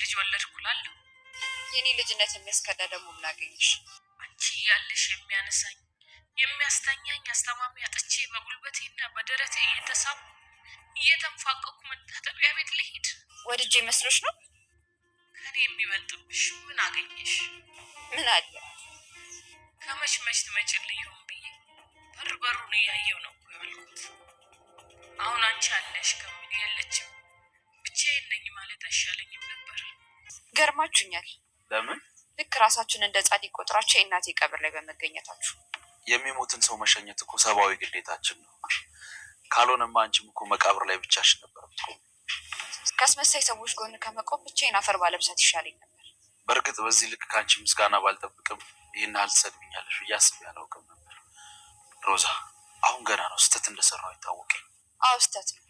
ልጅ ወለድኩላለሁ። የኔ ልጅነት የሚያስከዳ ደግሞ ምን አገኘሽ? አንቺ ያለሽ የሚያነሳኝ የሚያስተኛኝ አስተማሚ አጥቼ በጉልበቴና በደረቴ እየተሳብኩ እየተንፋቀኩ መታጠቢያ ቤት ልሂድ? ወድጄ መስሎሽ ነው? ከኔ የሚበልጥብሽ ምን አገኘሽ? ምን አለ? ከመች መች ትመጭልኝ ይሆን ብዬ በሩን እያየው ነው ያልኩት። አሁን አንቺ አለሽ ከምን የለችም ብቻዬን ነኝ ማለት አይሻለኝም ነበር? ገርማችሁኛል። ለምን? ልክ ራሳችን እንደ ጻድቅ ቆጥራችሁ የእናቴ ቀብር ላይ በመገኘታችሁ። የሚሞትን ሰው መሸኘት እኮ ሰብአዊ ግዴታችን ነው። ካልሆነማ አንቺም እኮ መቃብር ላይ ብቻሽን ነበር የምትቆሚው። ከአስመሳይ ሰዎች ጎን ከመቆም ብቻዬን አፈር ባለብሳት ይሻለኝ ነበር። በእርግጥ በዚህ ልክ ከአንቺ ምስጋና ባልጠብቅም ይህን ያህል ትሰድብኛለሽ ብዬ አስቤ አላውቅም ነበር። ሮዛ፣ አሁን ገና ነው ስህተት እንደሰራው ይታወቀኝ። አዎ ስህተት ነው።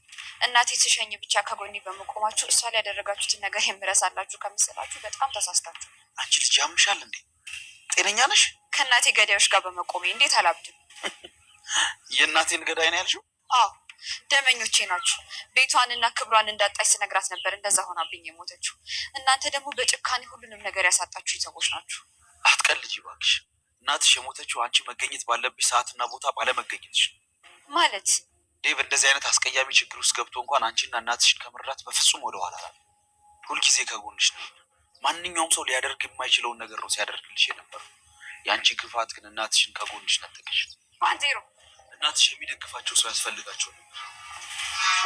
እናቴ ስሸኝ ብቻ ከጎኔ በመቆማችሁ እሷ ላይ ያደረጋችሁትን ነገር የምረሳላችሁ ከመሰላችሁ በጣም ተሳስታችሁ። አንቺ ልጅ ያምሻል እንዴ? ጤነኛ ነሽ? ከእናቴ ገዳዮች ጋር በመቆሜ እንዴት አላብድም? የእናቴን ገዳይ ነው ያልሽው? አዎ ደመኞቼ ናችሁ። ቤቷንና ክብሯን እንዳጣች ስነግራት ነበር እንደዛ ሆናብኝ የሞተችው። እናንተ ደግሞ በጭካኔ ሁሉንም ነገር ያሳጣችሁኝ ሰዎች ናችሁ። አትቀልጂ እባክሽ። እናትሽ የሞተችው አንቺ መገኘት ባለብሽ ሰዓትና ቦታ ባለመገኘትሽ ማለት። ዴቭ እንደዚህ አይነት አስቀያሚ ችግር ውስጥ ገብቶ እንኳን አንቺና እናትሽን ከመርዳት በፍጹም ወደኋላ አላለ። ሁልጊዜ ከጎንሽ ነው። ማንኛውም ሰው ሊያደርግ የማይችለውን ነገር ነው ሲያደርግልሽ የነበረው። የአንቺ ክፋት ግን እናትሽን ከጎንሽ ነጠቀሽ። ባንቴሮ፣ እናትሽ የሚደግፋቸው ሰው ያስፈልጋቸው ነበር።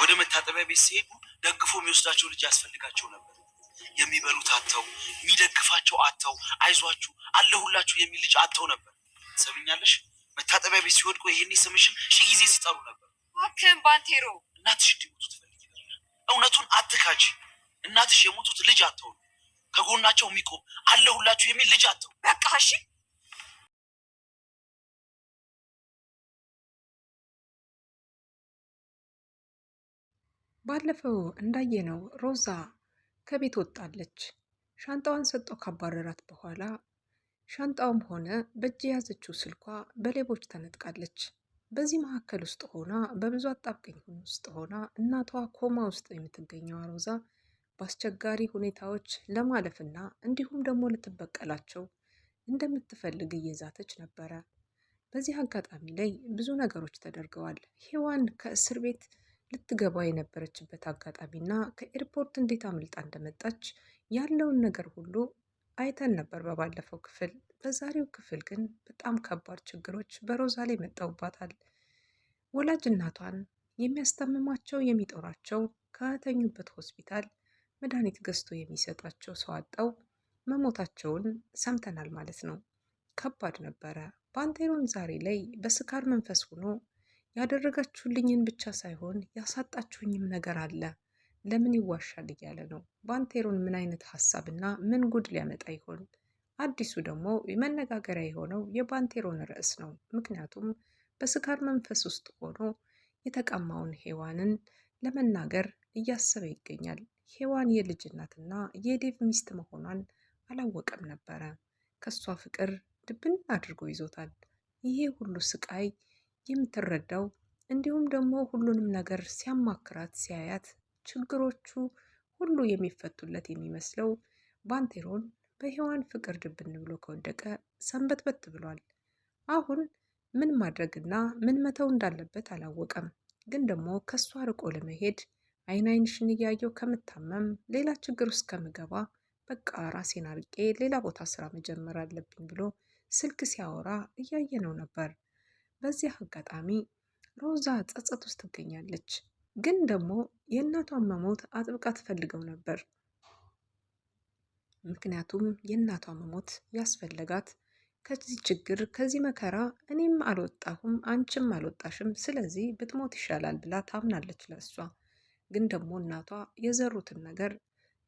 ወደ መታጠቢያ ቤት ሲሄዱ ደግፎ የሚወስዳቸው ልጅ ያስፈልጋቸው ነበር። የሚበሉት አጥተው፣ የሚደግፋቸው አጥተው፣ አይዟችሁ አለሁላችሁ የሚል ልጅ አጥተው ነበር። ሰምኛለሽ? መታጠቢያ ቤት ሲወድቁ ይሄኔ ስምሽን ሺህ ጊዜ ሲጠሩ ነበር። እባክህን ባንቴሮ፣ እናትሽ እንዲሞቱ ትፈልጊ ነበር። እውነቱን አትካጂ። እናትሽ የሞቱት ልጅ አጥተው ነው። ከጎናቸው የሚቆም አለሁላችሁ የሚል ልጅ አጥተው። በቃ እሺ። ባለፈው እንዳየነው ሮዛ ከቤት ወጣለች። ሻንጣዋን ሰጥቶ ካባረራት በኋላ ሻንጣውም ሆነ በእጅ የያዘችው ስልኳ በሌቦች ተነጥቃለች። በዚህ መካከል ውስጥ ሆና በብዙ አጣብቂኝ ውስጥ ሆና እናቷ ኮማ ውስጥ የምትገኘው ሮዛ በአስቸጋሪ ሁኔታዎች ለማለፍና እንዲሁም ደግሞ ልትበቀላቸው እንደምትፈልግ እየዛተች ነበረ። በዚህ አጋጣሚ ላይ ብዙ ነገሮች ተደርገዋል። ሔዋን ከእስር ቤት ልትገባ የነበረችበት አጋጣሚና ከኤርፖርት እንዴት አምልጣ እንደመጣች ያለውን ነገር ሁሉ አይተን ነበር በባለፈው ክፍል። በዛሬው ክፍል ግን በጣም ከባድ ችግሮች በሮዛ ላይ መጣውባታል። ወላጅ እናቷን የሚያስታምማቸው የሚጦራቸው ከተኙበት ሆስፒታል መድኃኒት ገዝቶ የሚሰጣቸው ሰው አጣው መሞታቸውን ሰምተናል ማለት ነው። ከባድ ነበረ። ባንቴሮን ዛሬ ላይ በስካር መንፈስ ሆኖ ያደረጋችሁልኝን ብቻ ሳይሆን ያሳጣችሁኝም ነገር አለ፣ ለምን ይዋሻል እያለ ነው። ባንቴሮን ምን አይነት ሀሳብና ምን ጉድ ሊያመጣ ይሆን? አዲሱ ደግሞ መነጋገሪያ የሆነው የባንቴሮን ርዕስ ነው። ምክንያቱም በስካር መንፈስ ውስጥ ሆኖ የተቀማውን ሔዋንን ለመናገር እያሰበ ይገኛል። ሔዋን የልጅ እናትና የዴቭ ሚስት መሆኗን አላወቀም ነበረ። ከሷ ፍቅር ድብን አድርጎ ይዞታል። ይሄ ሁሉ ስቃይ የምትረዳው እንዲሁም ደግሞ ሁሉንም ነገር ሲያማክራት ሲያያት ችግሮቹ ሁሉ የሚፈቱለት የሚመስለው ባንቴሮን በሔዋን ፍቅር ድብን ብሎ ከወደቀ ሰንበትበት ብሏል። አሁን ምን ማድረግና ምን መተው እንዳለበት አላወቀም። ግን ደግሞ ከሷ ርቆ ለመሄድ አይን አይንሽን እያየው ከምታመም ሌላ ችግር ውስጥ ከምገባ በቃ ራሴን አርቄ ሌላ ቦታ ስራ መጀመር አለብኝ ብሎ ስልክ ሲያወራ እያየነው ነበር። በዚህ አጋጣሚ ሮዛ ጸጸት ውስጥ ትገኛለች። ግን ደግሞ የእናቷን መሞት አጥብቃ ትፈልገው ነበር። ምክንያቱም የእናቷ መሞት ያስፈለጋት ከዚህ ችግር ከዚህ መከራ እኔም አልወጣሁም አንቺም አልወጣሽም፣ ስለዚህ ብትሞት ይሻላል ብላ ታምናለች ለእሷ። ግን ደግሞ እናቷ የዘሩትን ነገር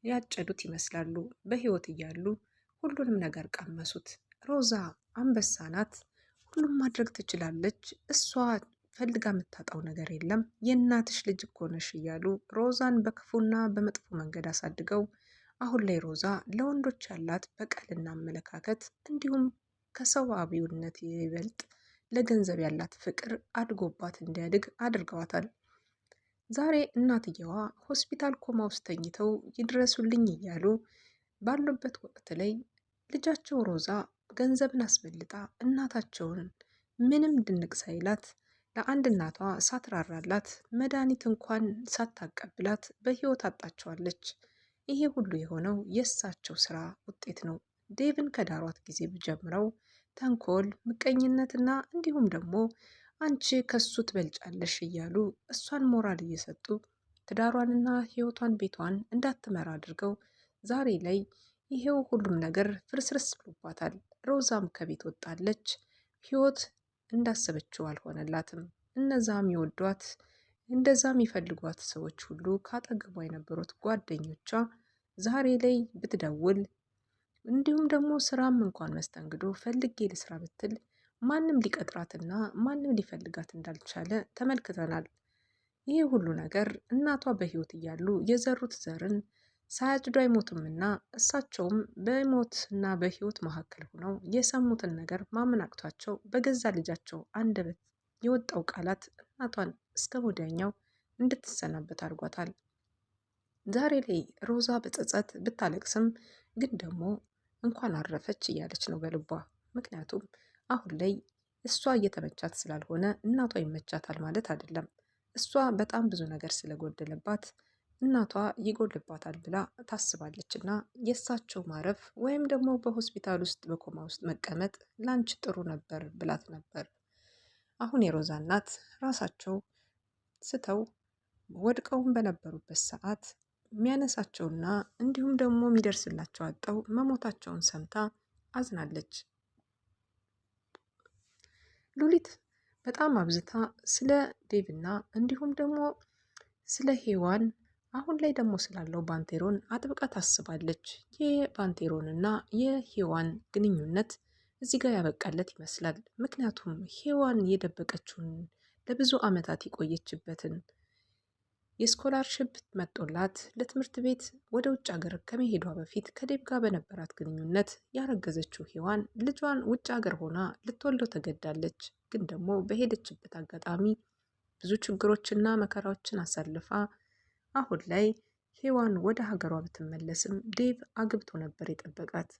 ያጨዱት ይመስላሉ። በህይወት እያሉ ሁሉንም ነገር ቀመሱት። ሮዛ አንበሳ ናት። ሁሉም ማድረግ ትችላለች። እሷ ፈልጋ የምታጣው ነገር የለም። የእናትሽ ልጅ እኮ ነሽ እያሉ ሮዛን በክፉና በመጥፎ መንገድ አሳድገው አሁን ላይ ሮዛ ለወንዶች ያላት በቀልና አመለካከት እንዲሁም ከሰዋዊነት ይበልጥ ለገንዘብ ያላት ፍቅር አድጎባት እንዲያድግ አድርገዋታል። ዛሬ እናትየዋ ሆስፒታል ኮማ ውስጥ ተኝተው ይድረሱልኝ እያሉ ባሉበት ወቅት ላይ ልጃቸው ሮዛ ገንዘብን አስበልጣ እናታቸውን ምንም ድንቅ ሳይላት ለአንድ እናቷ ሳትራራላት መድኃኒት እንኳን ሳታቀብላት በህይወት አጣቸዋለች። ይሄ ሁሉ የሆነው የእሳቸው ስራ ውጤት ነው። ዴቭን ከዳሯት ጊዜ ጀምረው ተንኮል፣ ምቀኝነትና እንዲሁም ደግሞ አንቺ ከሱ ትበልጫለሽ እያሉ እሷን ሞራል እየሰጡ ትዳሯንና ህይወቷን ቤቷን እንዳትመራ አድርገው ዛሬ ላይ ይሄው ሁሉም ነገር ፍርስርስ ብሎባታል። ሮዛም ከቤት ወጣለች። ህይወት እንዳሰበችው አልሆነላትም። እነዛም የወዷት እንደዛ የሚፈልጓት ሰዎች ሁሉ ካጠገቧ የነበሩት ጓደኞቿ ዛሬ ላይ ብትደውል እንዲሁም ደግሞ ስራም እንኳን መስተንግዶ ፈልጌ ልስራ ብትል ማንም ሊቀጥራትና ማንም ሊፈልጋት እንዳልቻለ ተመልክተናል። ይህ ሁሉ ነገር እናቷ በህይወት እያሉ የዘሩት ዘርን ሳያጭዱ አይሞቱምና እሳቸውም በሞትና በህይወት መካከል ሆነው የሰሙትን ነገር ማመን አቅቷቸው በገዛ ልጃቸው አንደበት የወጣው ቃላት እናቷን እስከ ወዲያኛው እንድትሰናበት አድርጓታል። ዛሬ ላይ ሮዛ በጸጸት ብታለቅስም ግን ደግሞ እንኳን አረፈች እያለች ነው በልቧ። ምክንያቱም አሁን ላይ እሷ እየተመቻት ስላልሆነ እናቷ ይመቻታል ማለት አይደለም። እሷ በጣም ብዙ ነገር ስለጎደለባት እናቷ ይጎልባታል ብላ ታስባለች እና የእሳቸው ማረፍ ወይም ደግሞ በሆስፒታል ውስጥ በኮማ ውስጥ መቀመጥ ላንቺ ጥሩ ነበር ብላት ነበር። አሁን የሮዛ እናት ራሳቸው ስተው ወድቀውም በነበሩበት ሰዓት የሚያነሳቸውና እንዲሁም ደግሞ የሚደርስላቸው አጠው መሞታቸውን ሰምታ አዝናለች። ሉሊት በጣም አብዝታ ስለ ዴቭና እንዲሁም ደግሞ ስለ ሔዋን አሁን ላይ ደግሞ ስላለው ባንቴሮን አጥብቃ ታስባለች። የባንቴሮንና የሔዋን ግንኙነት እዚህ ጋር ያበቃለት ይመስላል። ምክንያቱም ሔዋን የደበቀችውን ለብዙ ዓመታት የቆየችበትን የስኮላርሽፕ መጦላት ለትምህርት ቤት ወደ ውጭ ሀገር ከመሄዷ በፊት ከዴቭ ጋር በነበራት ግንኙነት ያረገዘችው ሔዋን ልጇን ውጭ ሀገር ሆና ልትወልደው ተገዳለች። ግን ደግሞ በሄደችበት አጋጣሚ ብዙ ችግሮችና መከራዎችን አሳልፋ አሁን ላይ ሔዋን ወደ ሀገሯ ብትመለስም ዴቭ አግብቶ ነበር የጠበቃት።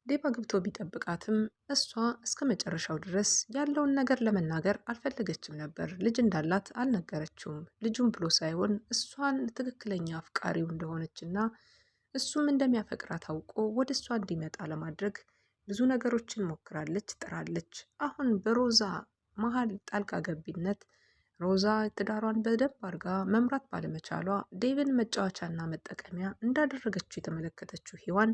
ዴቭ አግብቶ ቢጠብቃትም እሷ እስከ መጨረሻው ድረስ ያለውን ነገር ለመናገር አልፈለገችም ነበር። ልጅ እንዳላት አልነገረችውም። ልጁን ብሎ ሳይሆን እሷን ትክክለኛ አፍቃሪው እንደሆነችና እሱም እንደሚያፈቅራት አውቆ ወደ እሷ እንዲመጣ ለማድረግ ብዙ ነገሮችን ሞክራለች፣ ጥራለች። አሁን በሮዛ መሀል ጣልቃ ገቢነት ሮዛ ትዳሯን በደንብ አድርጋ መምራት ባለመቻሏ ዴቭን መጫወቻና መጠቀሚያ እንዳደረገችው የተመለከተችው ሔዋን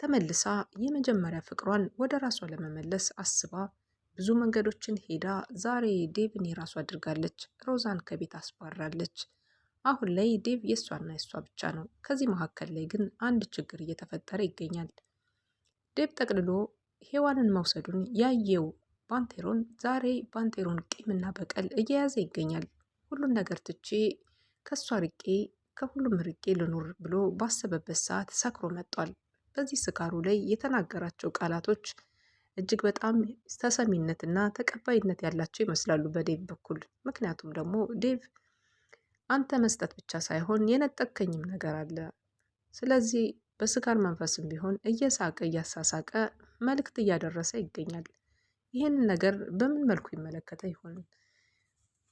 ተመልሳ የመጀመሪያ ፍቅሯን ወደ ራሷ ለመመለስ አስባ ብዙ መንገዶችን ሄዳ ዛሬ ዴቭን የራሷ አድርጋለች። ሮዛን ከቤት አስባራለች። አሁን ላይ ዴቭ የእሷና የእሷ ብቻ ነው። ከዚህ መካከል ላይ ግን አንድ ችግር እየተፈጠረ ይገኛል። ዴቭ ጠቅልሎ ሔዋንን መውሰዱን ያየው ባንቴሮን ዛሬ ባንቴሮን ቂምና በቀል እየያዘ ይገኛል። ሁሉን ነገር ትቼ ከእሷ ርቄ ከሁሉም ርቄ ልኑር ብሎ ባሰበበት ሰዓት ሰክሮ መጥቷል። በዚህ ስካሩ ላይ የተናገራቸው ቃላቶች እጅግ በጣም ተሰሚነትና ተቀባይነት ያላቸው ይመስላሉ በዴቭ በኩል። ምክንያቱም ደግሞ ዴቭ አንተ መስጠት ብቻ ሳይሆን የነጠቀኝም ነገር አለ። ስለዚህ በስካር መንፈስም ቢሆን እየሳቀ እያሳሳቀ መልእክት እያደረሰ ይገኛል። ይህንን ነገር በምን መልኩ ይመለከተ ይሆን?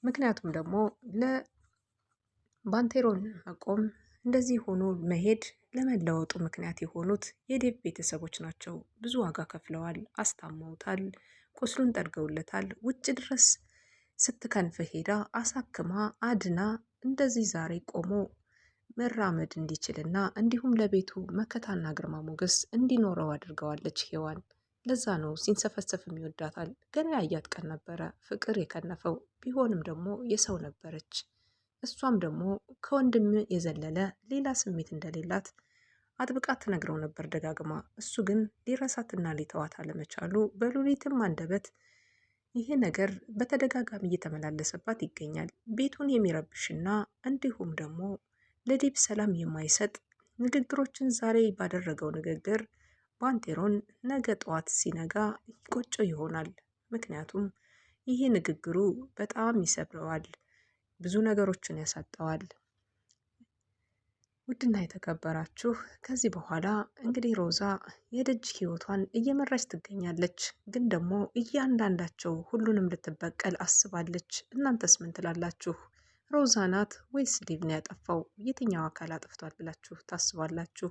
ምክንያቱም ደግሞ ለባንቴሮን መቆም እንደዚህ ሆኖ መሄድ ለመለወጡ ምክንያት የሆኑት የዴቭ ቤተሰቦች ናቸው። ብዙ ዋጋ ከፍለዋል፣ አስታመውታል፣ ቁስሉን ጠርገውለታል። ውጭ ድረስ ስትከንፍ ሄዳ አሳክማ አድና እንደዚህ ዛሬ ቆሞ መራመድ እንዲችልና እንዲሁም ለቤቱ መከታና ግርማ ሞገስ እንዲኖረው አድርገዋለች ሔዋን። ለዛ ነው ሲንሰፈሰፍም ይወዳታል። ገና ያያት ቀን ነበረ ፍቅር የከነፈው። ቢሆንም ደግሞ የሰው ነበረች። እሷም ደግሞ ከወንድም የዘለለ ሌላ ስሜት እንደሌላት አጥብቃ ትነግረው ነበር ደጋግማ። እሱ ግን ሊረሳትና ሊተዋት አለመቻሉ በሉሊትም አንደበት ይሄ ነገር በተደጋጋሚ እየተመላለሰባት ይገኛል። ቤቱን የሚረብሽና እንዲሁም ደግሞ ለዴቭ ሰላም የማይሰጥ ንግግሮችን ዛሬ ባደረገው ንግግር ባንቴሮን ነገ ጠዋት ሲነጋ ቆጮ ይሆናል። ምክንያቱም ይሄ ንግግሩ በጣም ይሰብረዋል፣ ብዙ ነገሮችን ያሳጠዋል። ውድና የተከበራችሁ ከዚህ በኋላ እንግዲህ ሮዛ የደጅ ህይወቷን እየመራች ትገኛለች። ግን ደግሞ እያንዳንዳቸው ሁሉንም ልትበቀል አስባለች። እናንተስ ምን ትላላችሁ? ሮዛ ናት ወይስ ዴቭ ነው ያጠፋው? የትኛው አካል አጥፍቷል ብላችሁ ታስባላችሁ?